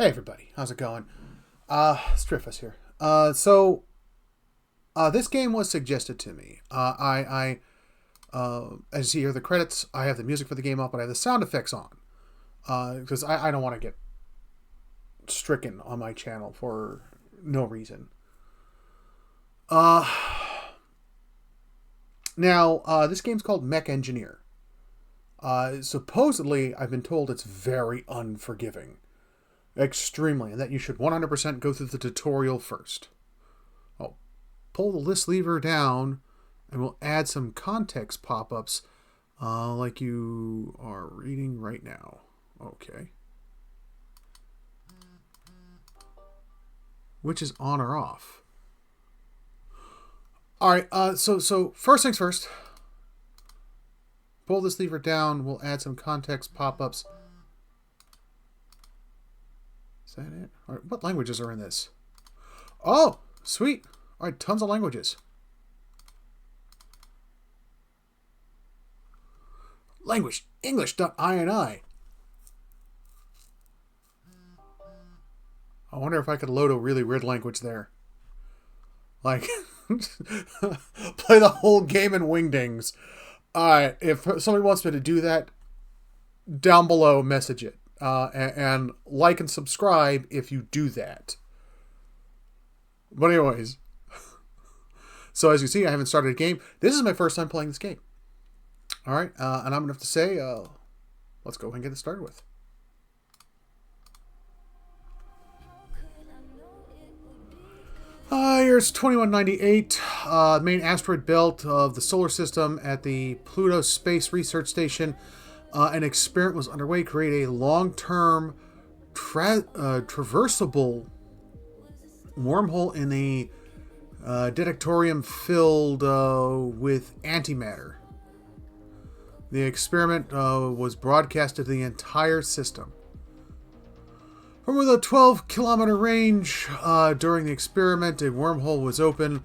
Hey everybody, how's it going? Strf-af here. This game was suggested to me. As you hear the credits, I have the music for the game up, but I have the sound effects on. Because I don't want to get stricken on my channel for no reason. This game's called Mech Engineer. Supposedly, I've been told it's very unforgiving. Extremely, and that you should 100% go through the tutorial first. I'll pull the list lever down, and we'll add some context pop-ups like you are reading right now. Okay. Which is on or off? Alright, so first things first. Pull this lever down, we'll add some context pop-ups. Is that it? All right, what languages are in this? Oh, sweet. All right, tons of languages. Language, English.ini. I wonder if I could load a really weird language there. Like, play the whole game in Wingdings. Alright, if somebody wants me to do that, down below, message it. And like and subscribe if you do that. But anyways. So as you see, I haven't started a game. This is my first time playing this game. Alright, and I'm going to have to say, let's go ahead and get it started with. Here's 2198, main asteroid belt of the solar system at the Pluto Space Research Station. An experiment was underway to create a long-term traversable wormhole in a detectorium filled with antimatter. The experiment was broadcasted to the entire system. From within a 12-kilometer range during the experiment, a wormhole was open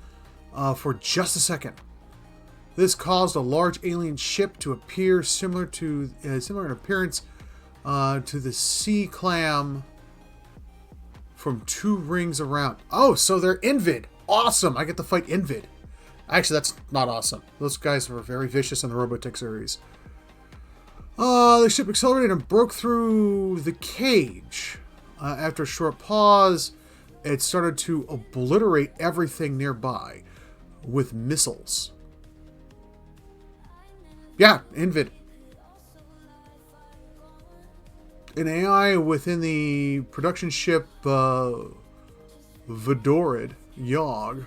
for just a second. This caused a large alien ship to appear similar in appearance to the sea clam from two rings around. Oh, so they're Invid. Awesome. I get to fight Invid. Actually, that's not awesome. Those guys were very vicious in the Robotech series. The ship accelerated and broke through the cage. After a short pause, it started to obliterate everything nearby with missiles. Yeah, Invid. An AI within the production ship Vidorid Yog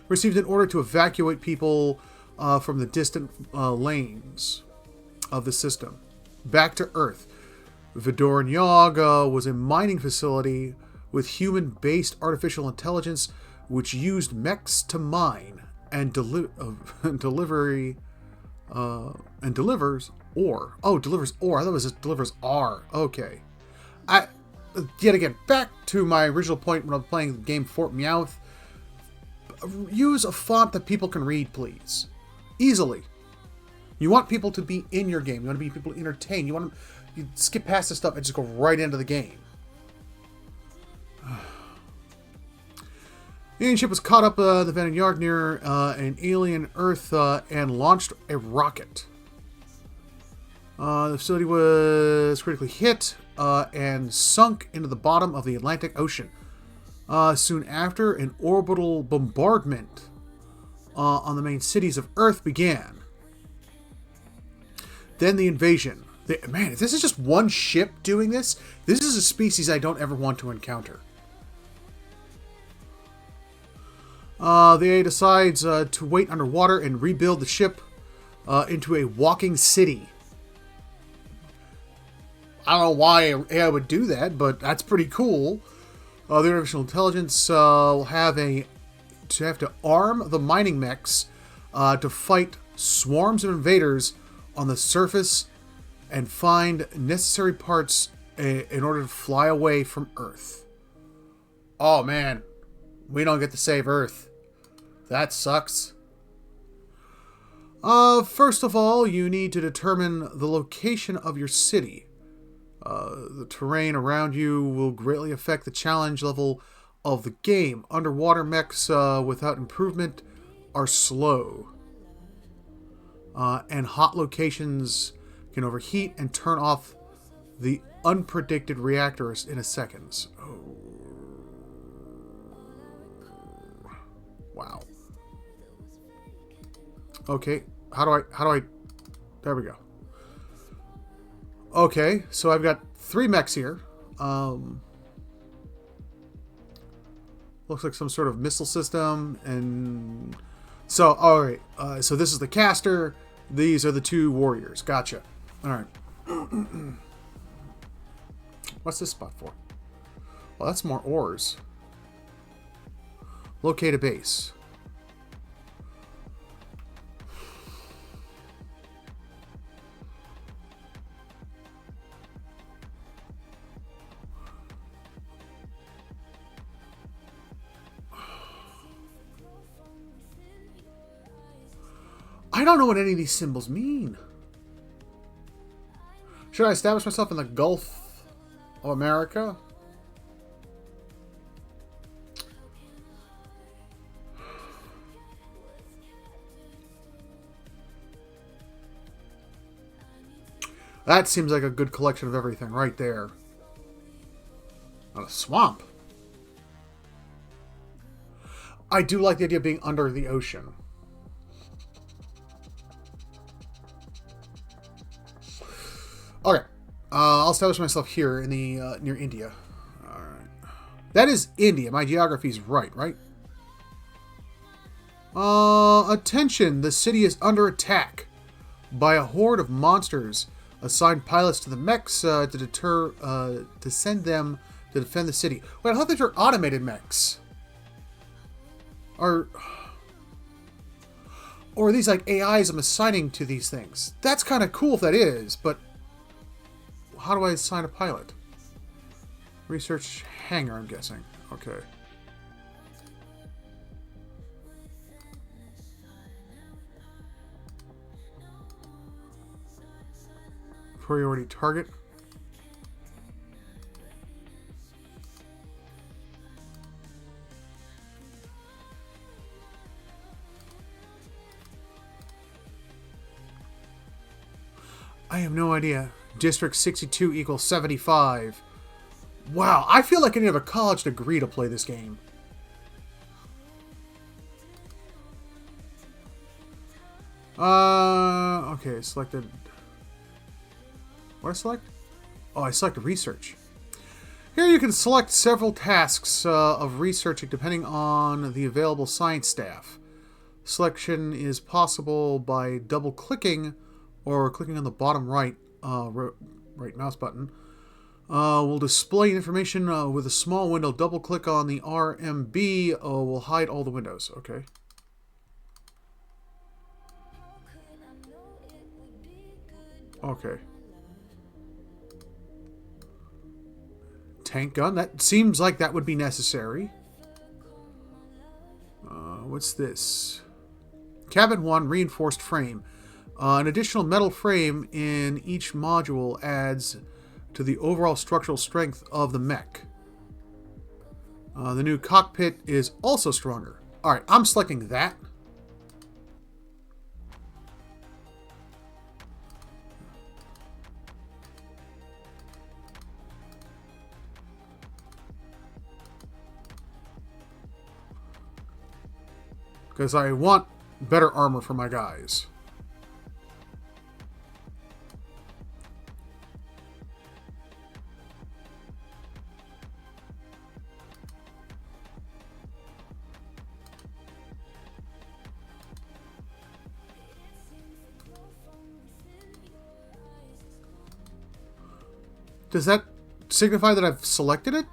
received an order to evacuate people from the distant lanes of the system back to Earth. Vidorid Yog was a mining facility with human-based artificial intelligence which used mechs to mine and delivers ore. Oh, delivers ore. I thought it was just delivers R. Okay. Yet again, back to my original point when I was playing the game Fort Meowth. Use a font that people can read, please. Easily. You want people to be in your game. You want to be people entertained. You skip past this stuff and just go right into the game. The alien ship was caught up the abandoned yard near an alien Earth and launched a rocket. The facility was critically hit and sunk into the bottom of the Atlantic Ocean. Soon after, an orbital bombardment on the main cities of Earth began. Then the invasion. Man, if this is just one ship doing this, this is a species I don't ever want to encounter. The AI decides to wait underwater and rebuild the ship into a walking city. I don't know why AI would do that, but that's pretty cool. The artificial intelligence will have to arm the mining mechs to fight swarms of invaders on the surface and find necessary parts in order to fly away from Earth. Oh man, we don't get to save Earth. That sucks. First of all, you need to determine the location of your city. The terrain around you will greatly affect the challenge level of the game. Underwater mechs without improvement are slow. And hot locations can overheat and turn off the unpredicted reactors in a second. Oh. Wow. Okay. How do I... There we go. Okay, so I've got 3 mechs here. Looks like some sort of missile system. And so, alright. So this is the caster. These are the 2 warriors. Gotcha. Alright. What's this spot for? Well, that's more ores. Locate a base. I don't know what any of these symbols mean. Should I establish myself in the Gulf of America? That seems like a good collection of everything right there. Not a swamp. I do like the idea of being under the ocean. Okay. I'll establish myself here in the near India. Alright. That is India. My geography's right? Attention! The city is under attack by a horde of monsters. Assign pilots to the mechs to send them to defend the city. Wait, I thought these were automated mechs. Or are these like AIs I'm assigning to these things? That's kind of cool if that is, but how do I assign a pilot? Research hangar, I'm guessing. Okay. Priority target. I have no idea. District 62 equals 75. Wow, I feel like I need to have a college degree to play this game. Okay, selected. What did I select? Oh, I selected research. Here you can select several tasks of researching depending on the available science staff. Selection is possible by double-clicking or clicking on the bottom right mouse button. Will display information with a small window. Double-click on the RMB will hide all the windows. Okay. Okay. Tank gun. That seems like that would be necessary. What's this? Cabin 1 reinforced frame. An additional metal frame in each module adds to the overall structural strength of the mech. The new cockpit is also stronger. Alright, I'm selecting that. Because I want better armor for my guys. Does that signify that I've selected it?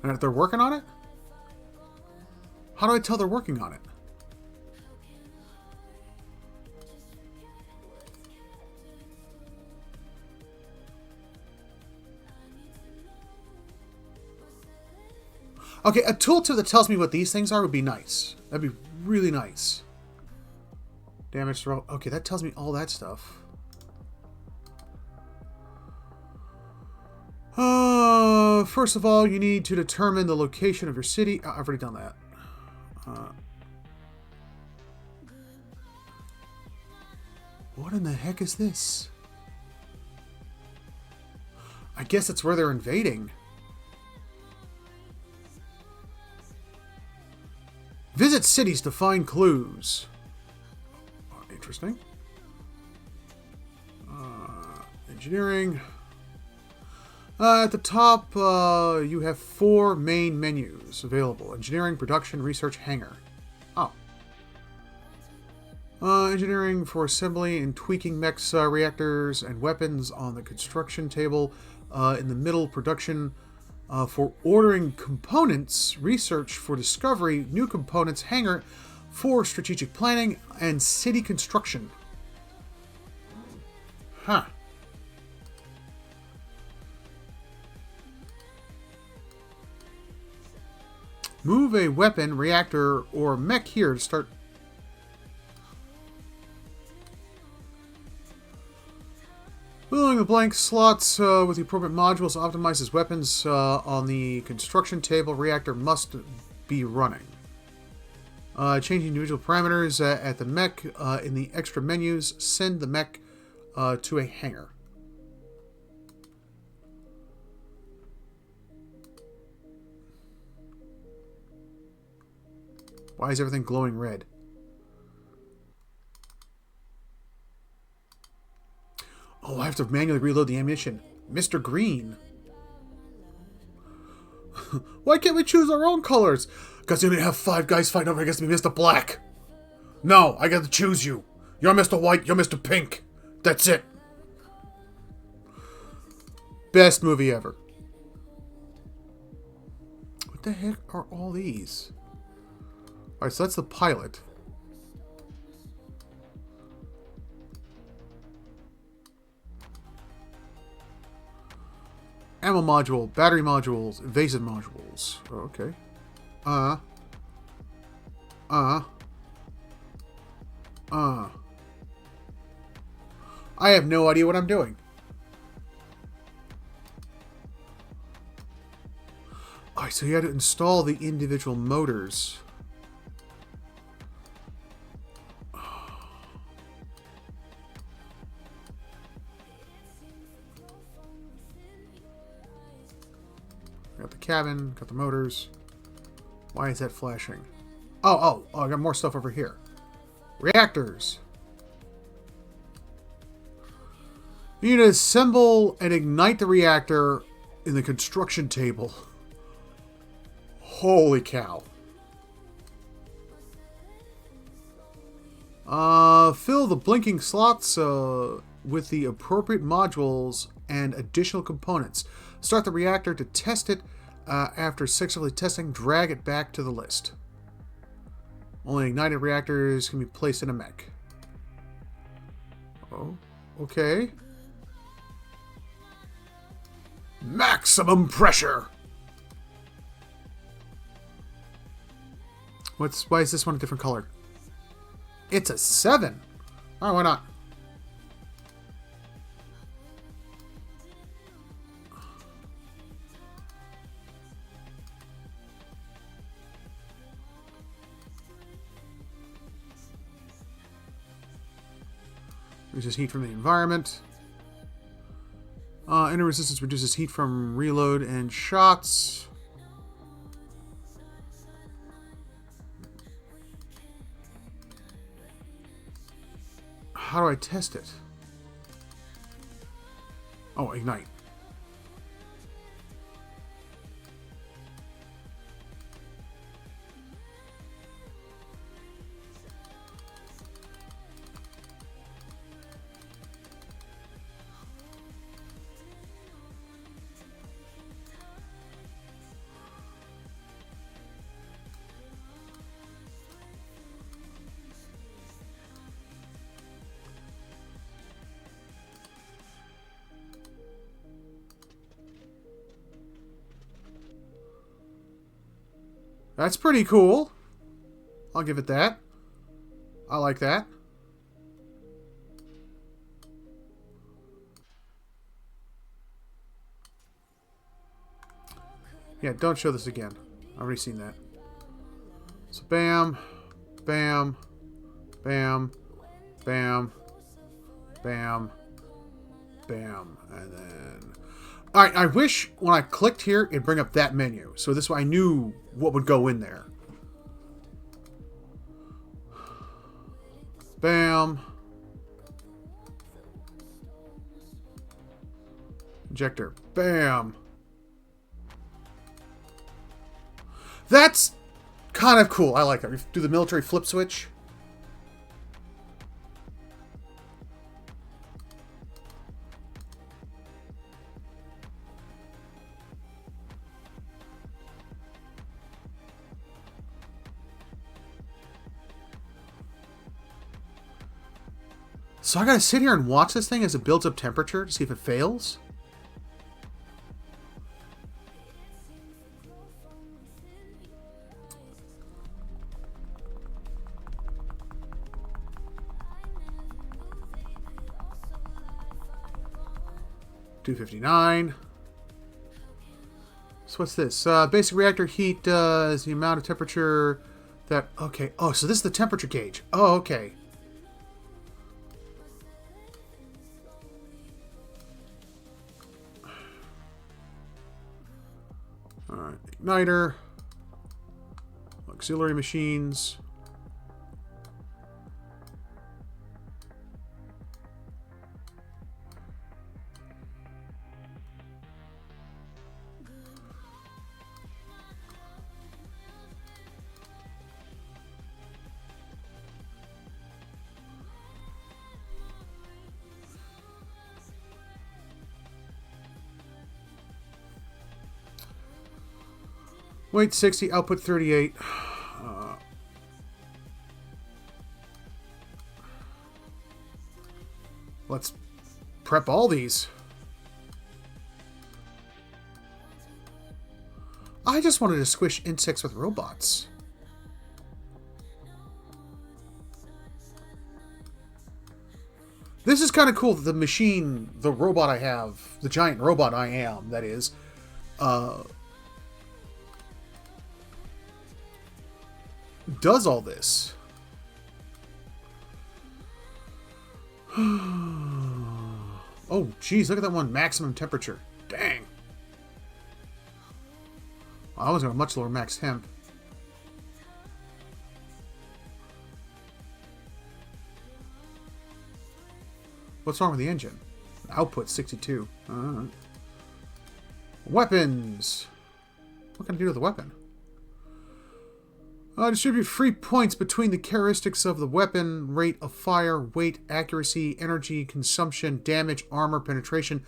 And that they're working on it? How do I tell they're working on it? Okay, a tooltip that tells me what these things are would be nice. That'd be really nice. Damage throw. Okay, that tells me all that stuff. first of all, you need to determine the location of your city. Oh, I've already done that. What in the heck is this? I guess it's where they're invading. Visit cities to find clues. Oh, interesting. Engineering. At the top, you have 4 main menus available. Engineering, production, research, hangar. Oh. Engineering for assembly and tweaking mechs, reactors, and weapons on the construction table. In the middle, production for ordering components, research for discovery, new components, hangar for strategic planning, and city construction. Huh. Move a weapon, reactor, or mech here to start. Filling the blank slots with the appropriate modules optimizes weapons on the construction table. Reactor must be running. Changing individual parameters at the mech in the extra menus. Send the mech to a hangar. Why is everything glowing red? Oh, I have to manually reload the ammunition. Mr. Green. Why can't we choose our own colors? Because you only have 5 guys fighting over against me, Mr. Black. No, I got to choose you. You're Mr. White, you're Mr. Pink. That's it. Best movie ever. What the heck are all these? Alright, so that's the pilot. Ammo module, battery modules, evasive modules. Oh, okay. I have no idea what I'm doing. Alright, so you had to install the individual motors. Got the cabin, got the motors. Why is that flashing? Oh, I got more stuff over here. Reactors. You need to assemble and ignite the reactor in the construction table. Holy cow. Fill the blinking slots with the appropriate modules and additional components. Start the reactor to test it. After successfully testing, drag it back to the list. Only ignited reactors can be placed in a mech. Oh, okay. Maximum pressure! Why is this one a different color? It's a 7! Alright, why not? Reduces heat from the environment. Inner resistance reduces heat from reload and shots. How do I test it? Oh, ignite. That's pretty cool. I'll give it that. I like that. Yeah, don't show this again. I've already seen that. So bam, bam, bam, bam, bam, bam, and then... Alright, I wish when I clicked here, it'd bring up that menu. So this way I knew what would go in there. Bam. Injector. Bam. That's kind of cool. I like that. We do the military flip switch. So I gotta sit here and watch this thing as it builds up temperature to see if it fails? $259. So what's this? Basic reactor heat is the amount of temperature that... Okay. Oh, so this is the temperature gauge. Oh, okay. Alright. Igniter. Auxiliary machines. Weight 60, output 38. Let's prep all these. I just wanted to squish insects with robots. This is kind of cool that the machine, the robot I have, the giant robot I am, that is, does all this. Oh, geez, look at that one. Maximum temperature. Dang. I was going to much lower max temp. What's wrong with the engine? Output 62. Weapons. What can I do with the weapon? Distribute free points between the characteristics of the weapon, rate of fire, weight, accuracy, energy, consumption, damage, armor, penetration.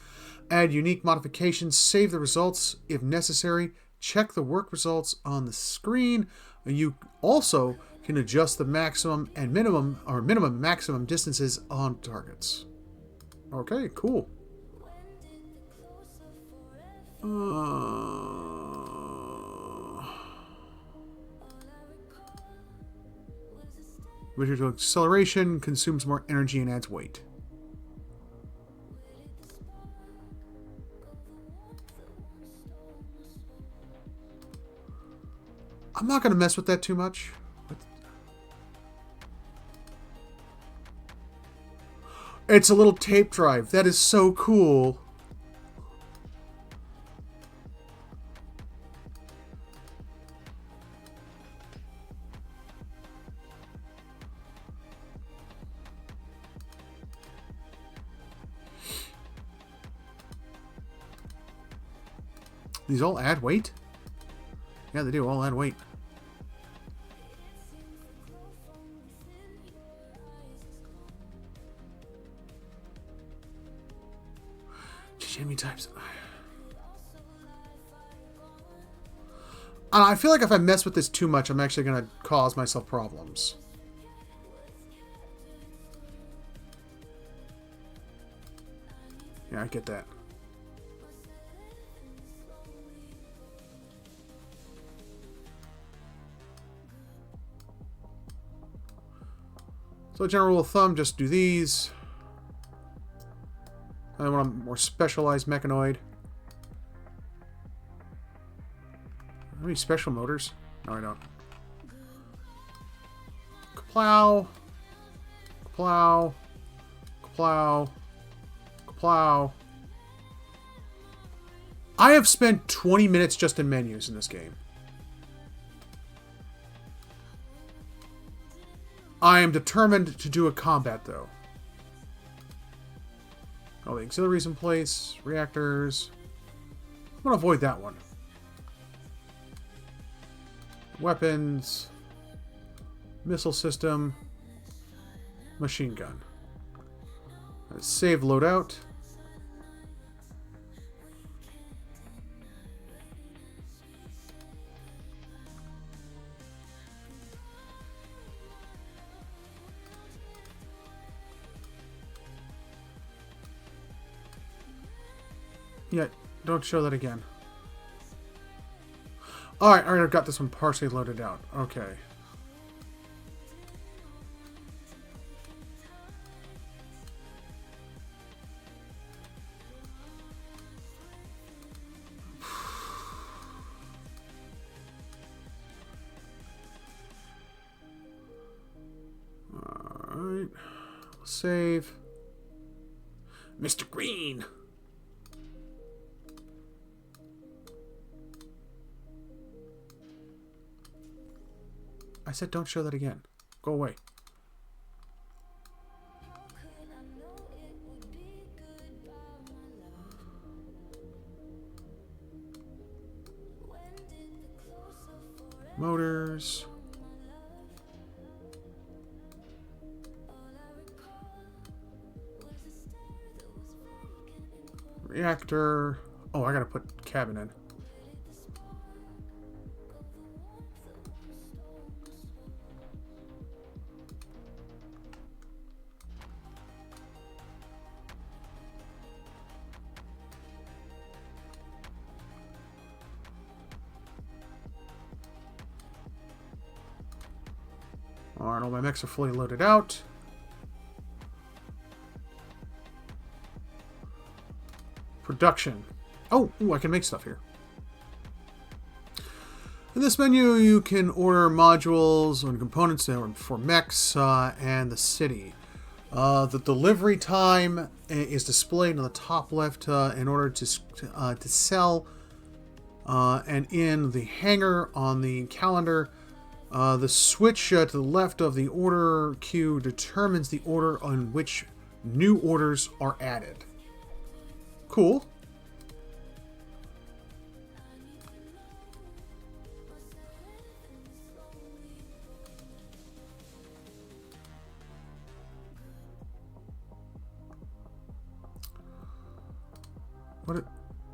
Add unique modifications. Save the results if necessary. Check the work results on the screen. You also can adjust the maximum and minimum or minimum maximum distances on targets. Okay, cool. Visual acceleration consumes more energy and adds weight. I'm not going to mess with that too much. It's a little tape drive. That is so cool. These all add weight? Yeah, they do all add weight. Enemy types. I feel like if I mess with this too much, I'm actually going to cause myself problems. Yeah, I get that. So general rule of thumb, just do these. I want a more specialized mechanoid. have any special motors? No, I don't. Plow. Plow. Plow. Plow. I have spent 20 minutes just in menus in this game. I am determined to do a combat, though. All the auxiliaries in place. Reactors. I'm going to avoid that one. Weapons. Missile system. Machine gun. Save loadout. Yeah, don't show that again. Alright, I've got this one partially loaded out. Okay. Alright. Save. Mr. Green! I said don't show that again. Go away. Motors. Reactor. Oh, I gotta put cabin in. Alright, all my mechs are fully loaded out. Production. Oh, ooh, I can make stuff here. In this menu, you can order modules and components for mechs and the city. The delivery time is displayed on the top left in order to sell. And in the hangar on the calendar, the switch to the left of the order queue determines the order on which new orders are added. Cool.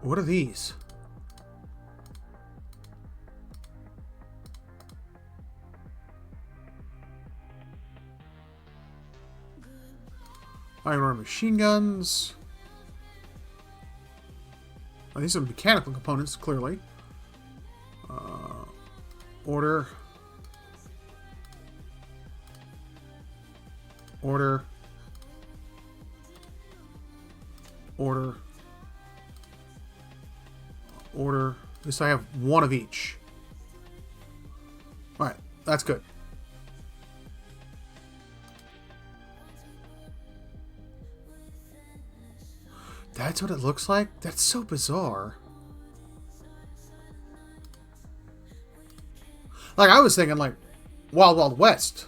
What are these? Iron ore machine guns. Oh, these are mechanical components, clearly. Order. Order. Order. Order. At least I have one of each. Alright, that's good. That's what it looks like? That's so bizarre. Like, I was thinking, like, Wild Wild West.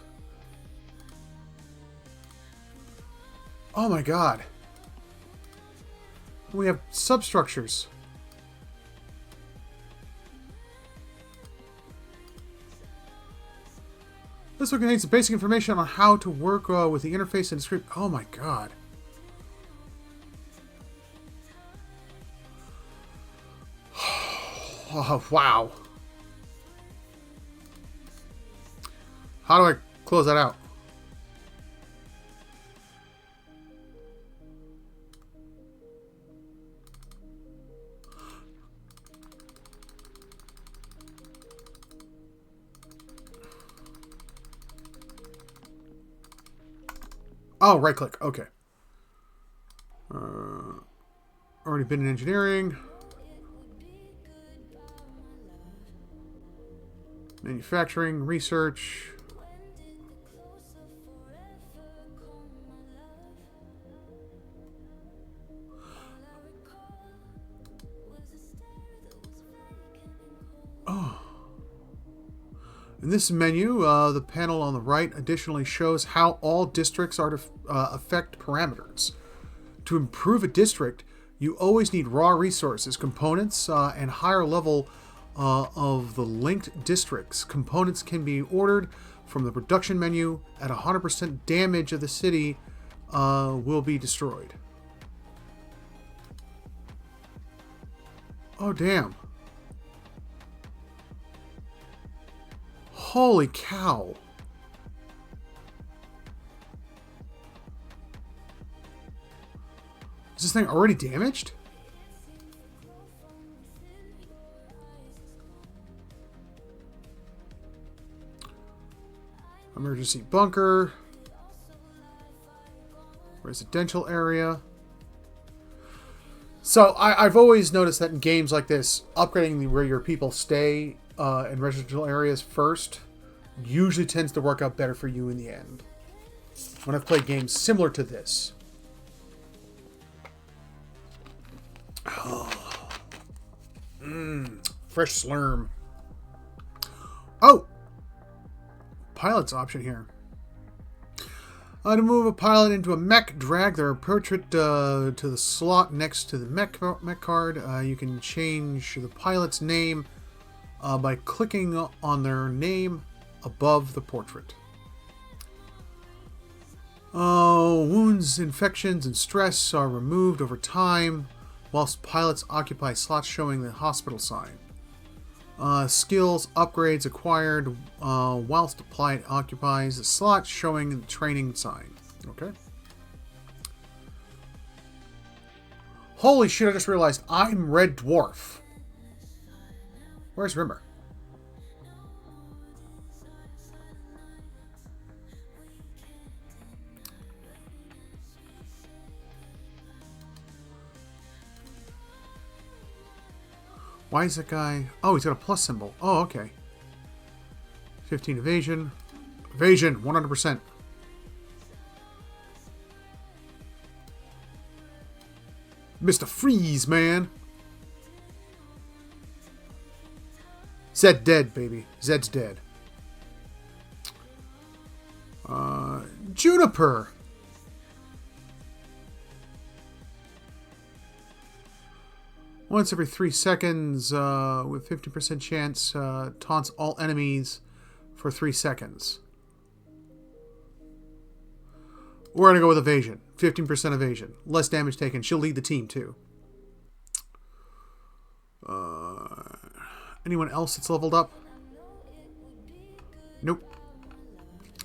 Oh my god. We have substructures. This one contains basic information on how to work with the interface and script. Oh my god. Oh, wow. How do I close that out? Oh, right click. Okay. Already been in engineering. Manufacturing, research. Oh. In this menu, the panel on the right additionally shows how all districts are to affect parameters. To improve a district, you always need raw resources, components, and higher level of the linked districts. Components can be ordered from the production menu. At 100% damage of the city will be destroyed. Oh, damn. Holy cow. Is this thing already damaged? Emergency bunker. Residential area. So I've always noticed that in games like this, upgrading where your people stay in residential areas first usually tends to work out better for you in the end. When I've played games similar to this. Oh. Fresh slurm. Oh! Pilot's option here. To move a pilot into a mech, drag their portrait to the slot next to the mech card. You can change the pilot's name by clicking on their name above the portrait. Wounds, infections, and stress are removed over time, whilst pilots occupy slots showing the hospital sign. Skills, upgrades acquired whilst the pilot occupies the slot showing the training sign. Okay. Holy shit, I just realized I'm Red Dwarf. Where's Rimmer? Why is that guy... Oh, he's got a plus symbol. Oh, okay. 15 evasion. Evasion, 100%. Mr. Freeze, man. Zed dead, baby. Zed's dead. Juniper. Once every 3 seconds, with 50% chance, taunts all enemies for 3 seconds. We're going to go with evasion. 15% evasion. Less damage taken. She'll lead the team, too. Anyone else that's leveled up? Nope.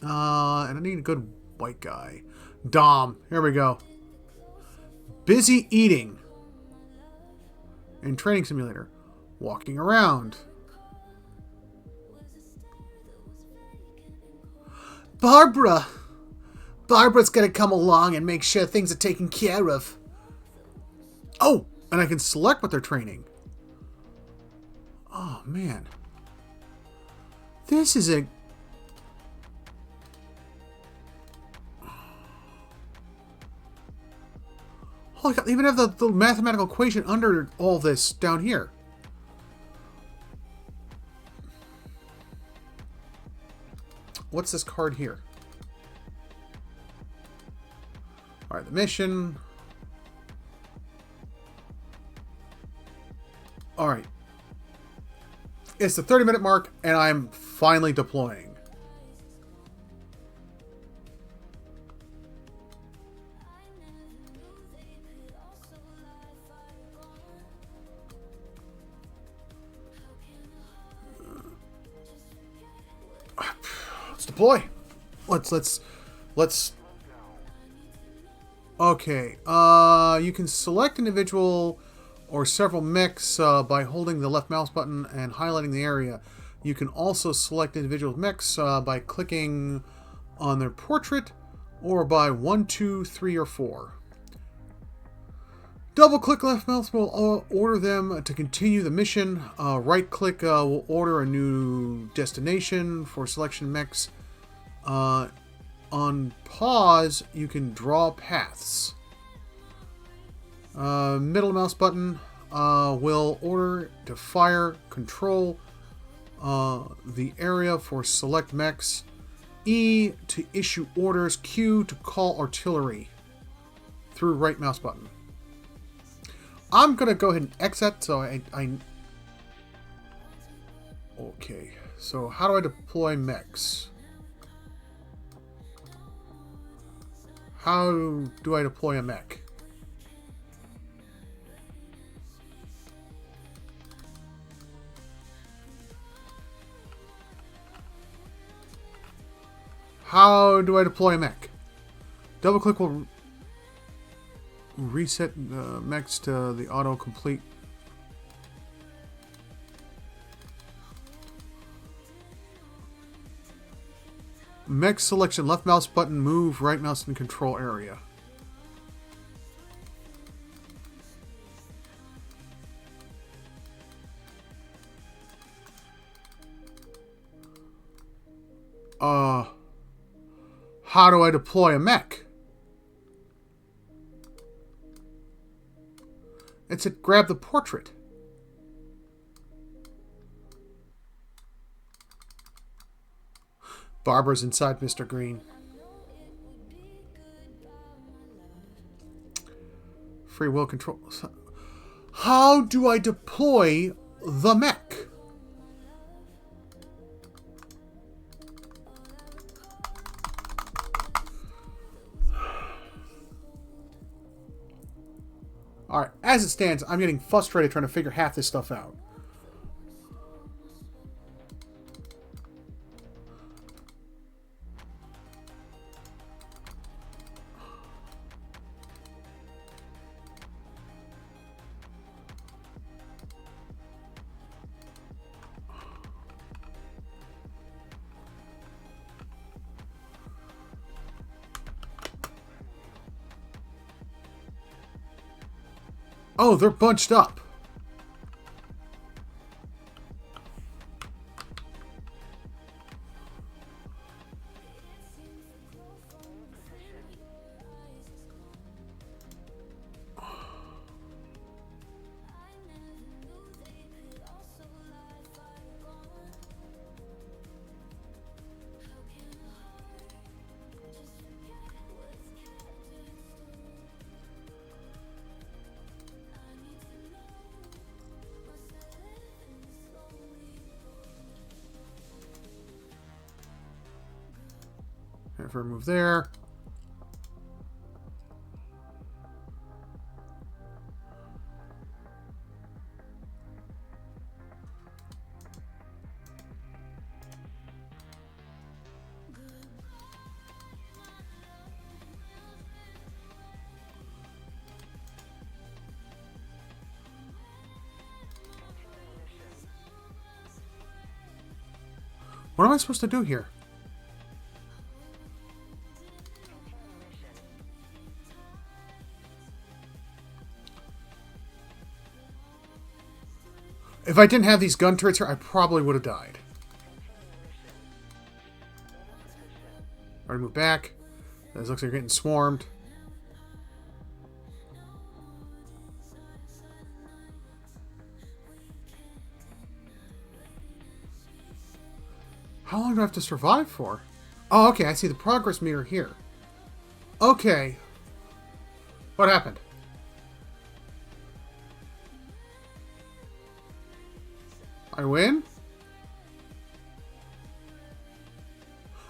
And I need a good white guy. Dom. Here we go. Busy eating. In Training Simulator. Walking around. Barbara! Barbara's gonna come along and make sure things are taken care of. Oh! And I can select what they're training. Oh, man. This is a... Holy cow, they even have the mathematical equation under all this down here. What's this card here? Alright, the mission. Alright. It's the 30-minute mark, and I'm finally deploying. Let's deploy. Let's. Okay. You can select an individual or several mechs by holding the left mouse button and highlighting the area. You can also select individual mechs by clicking on their portrait or by 1, 2, 3, or 4. Double-click left mouse will order them to continue the mission. Right-click will order a new destination for selection mechs. On pause, you can draw paths. Middle mouse button will order to fire, control the area for select mechs. E to issue orders. Q to call artillery through right mouse button. I'm going to go ahead and exit, so I... Okay, so how do I deploy mechs? How do I deploy a mech? How do I deploy a mech? Double click will reset mechs to the auto-complete. Mech selection, left mouse button, move, right mouse in control area. How do I deploy a mech? It said grab the portrait. Barbara's inside Mr. Green. Free will control. How do I deploy the mech? Alright, as it stands, I'm getting frustrated trying to figure half this stuff out. Oh, they're bunched up. If I move there. What am I supposed to do here? If I didn't have these gun turrets here, I probably would have died. Alright, move back. It looks like you're getting swarmed. How long do I have to survive for? Oh, okay, I see the progress meter here. Okay. What happened? I win?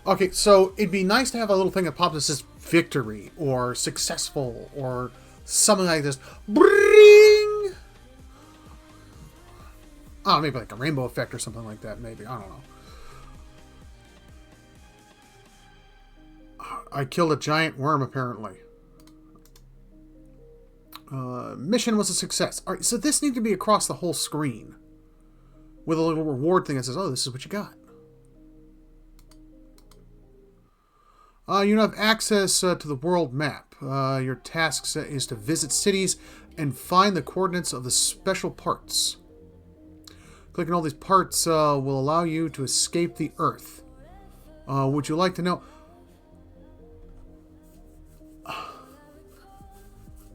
Okay, so it'd be nice to have a little thing that pops that says victory or successful or something like this. Bring! Oh, maybe like a rainbow effect or something like that, maybe. I don't know. I killed a giant worm, apparently. Mission was a success. Alright, so this needs to be across the whole screen. With a little reward thing that says, oh, this is what you got. You don't have access to the world map. Your task is to visit cities, and find the coordinates of the special parts. Clicking all these parts will allow you to escape the Earth. Would you like to know...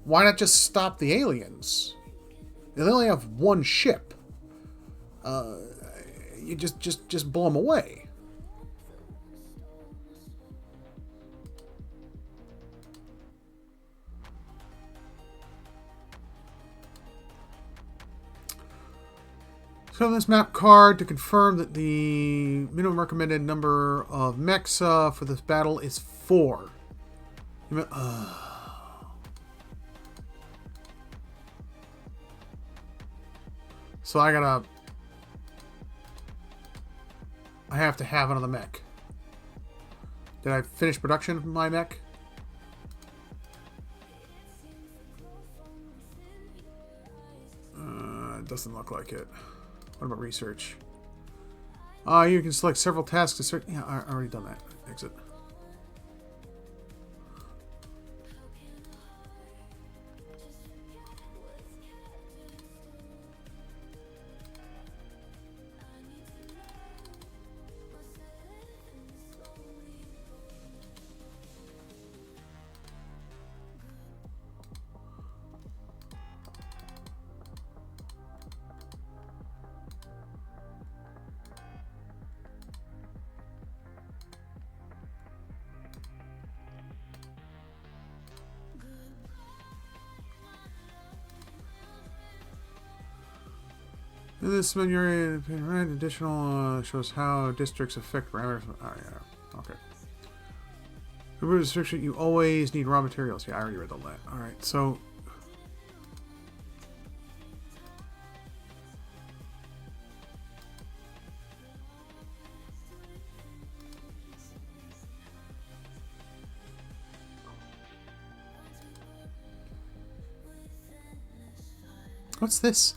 Why not just stop the aliens? They only have one ship. You just blow them away. So this map card to confirm that the minimum recommended number of mechs for this battle is 4. So I have to have another mech. Did I finish production of my mech? It doesn't look like it. What about research? You can select several tasks to search. Yeah, I already done that. Exit. In this menu area, right, additional shows how districts affect parameters. Oh, yeah. Okay. Remove restriction, you always need raw materials. Yeah, I already read all that. Alright, so... What's this?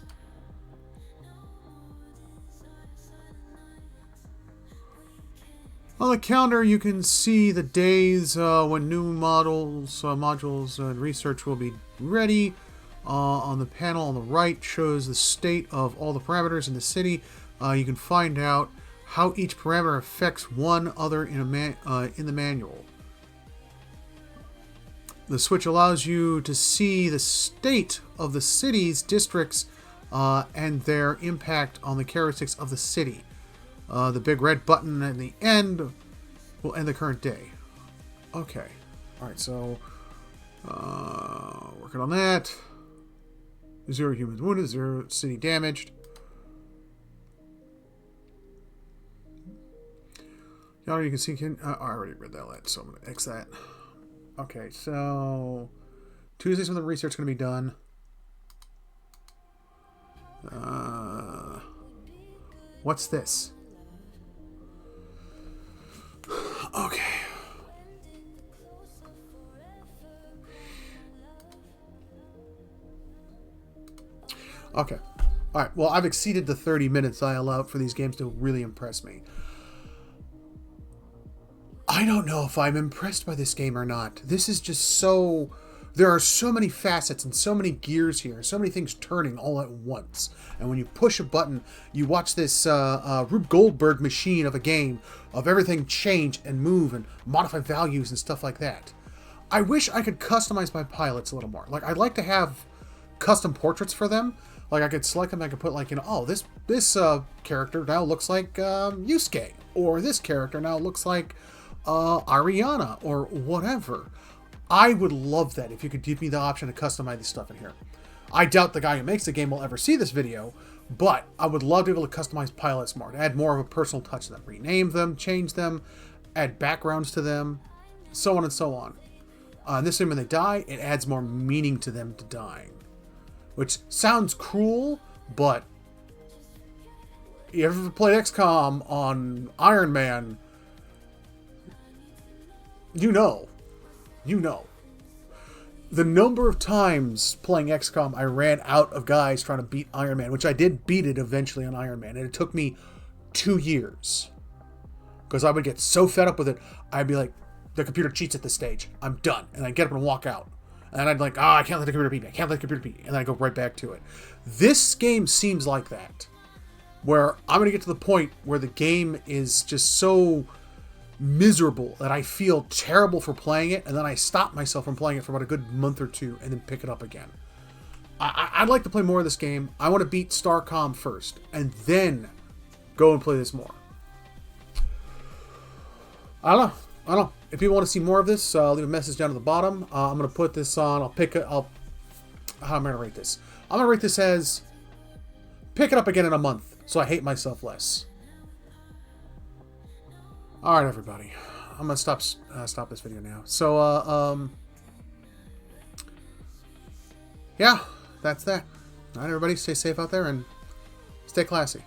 On the calendar, you can see the days when new modules, and research will be ready. On the panel on the right shows the state of all the parameters in the city. You can find out how each parameter affects one other in the manual. The switch allows you to see the state of the city's districts and their impact on the characteristics of the city. The big red button at the end will end the current day. Okay. Alright, so... working on that. 0 humans wounded, 0 city damaged. You can see... I already read that, so I'm going to X that. Okay, so... Tuesday's when the research is going to be done. What's this? Okay. Okay. Alright, well, I've exceeded the 30 minutes I allowed for these games to really impress me. I don't know if I'm impressed by this game or not. This is just so... There are so many facets and so many gears here, so many things turning all at once. And when you push a button, you watch this Rube Goldberg machine of a game of everything change and move and modify values and stuff like that. I wish I could customize my pilots a little more. Like, I'd like to have custom portraits for them. Like, I could select them, I could put, like, you know, oh, this character now looks like Yusuke. Or this character now looks like Ariana, or whatever. I would love that if you could give me the option to customize this stuff in here. I doubt the guy who makes the game will ever see this video, but I would love to be able to customize pilots more, to add more of a personal touch to them. Rename them, change them, add backgrounds to them, so on and so on. And this way, when they die, it adds more meaning to them to dying. Which sounds cruel, but you ever played XCOM on Iron Man, you know. You know. The number of times playing XCOM I ran out of guys trying to beat Iron Man, which I did beat it eventually on Iron Man, and it took me 2 years. Because I would get so fed up with it, I'd be like, the computer cheats at this stage. I'm done. And I'd get up and walk out. And I'd like, I can't let the computer beat me. I can't let the computer beat me. And then I go right back to it. This game seems like that. Where I'm going to get to the point where the game is just so miserable that I feel terrible for playing it. And then I stop myself from playing it for about a good month or two and then pick it up again. I'd like to play more of this game. I want to beat StarCom first. And then go and play this more. I don't know. If people want to see more of this, leave a message down at the bottom. I'm going to put this on. How am I going to rate this? I'm going to rate this as pick it up again in a month, so I hate myself less. All right, everybody. I'm going to stop this video now. So, yeah, that's that. All right, everybody. Stay safe out there and stay classy.